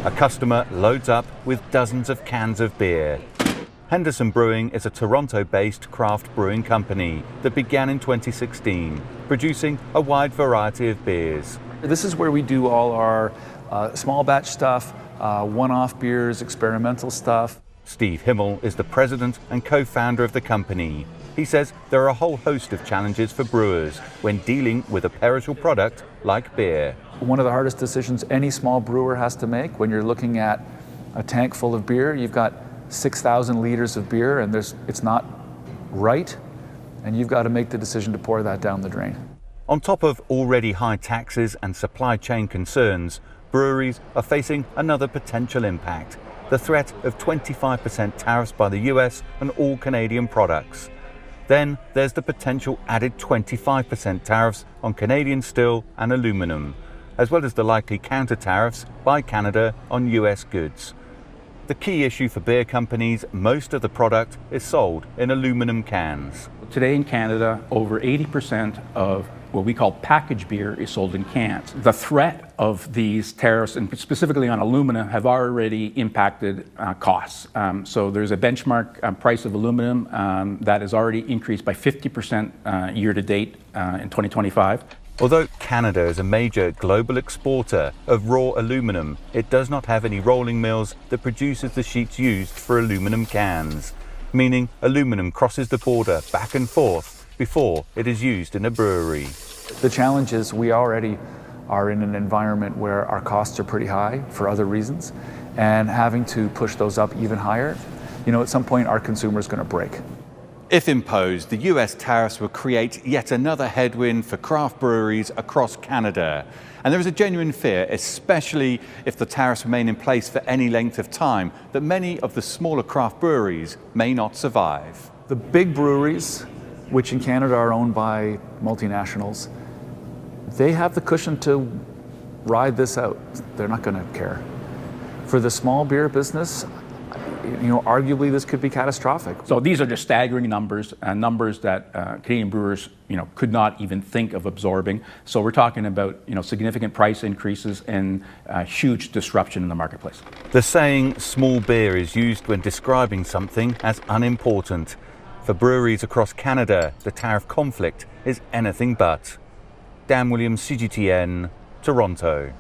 A customer loads up with dozens of cans of beer. Henderson Brewing is a Toronto-based craft brewing company that began in 2016, producing a wide variety of beers. This is where we do all our small batch stuff, one-off beers, experimental stuff. Steve Himmel is the president and co-founder of the company. He says there are a whole host of challenges for brewers when dealing with a perishable product like beer. One of the hardest decisions any small brewer has to make when you're looking at a tank full of beer, you've got 6,000 liters of beer and it's not right, and you've got to make the decision to pour that down the drain. On top of already high taxes and supply chain concerns, breweries are facing another potential impact: the threat of 25% tariffs by the US on all Canadian products. Then there's the potential added 25% tariffs on Canadian steel and aluminum, as well as the likely counter tariffs by Canada on US goods. The key issue for beer companies: most of the product is sold in aluminum cans. Today in Canada, over 80% of what we call packaged beer is sold in cans. The threat of these tariffs, and specifically on aluminum, have already impacted costs. So there's a benchmark price of aluminum that has already increased by 50% year to date in 2025. Although Canada is a major global exporter of raw aluminum, it does not have any rolling mills that produces the sheets used for aluminum cans, meaning aluminum crosses the border back and forth before it is used in a brewery. The challenge is we already are in an environment where our costs are pretty high for other reasons, and having to push those up even higher, at some point our consumer is going to break. If imposed, the US tariffs will create yet another headwind for craft breweries across Canada. And there is a genuine fear, especially if the tariffs remain in place for any length of time, that many of the smaller craft breweries may not survive. The big breweries, which in Canada are owned by multinationals, they have the cushion to ride this out. They're not going to care. For the small beer business, arguably this could be catastrophic. So these are just staggering numbers, numbers that Canadian brewers, could not even think of absorbing. So we're talking about, significant price increases and huge disruption in the marketplace. The saying "small beer" is used when describing something as unimportant. For breweries across Canada, the tariff conflict is anything but. Dan Williams, CGTN, Toronto.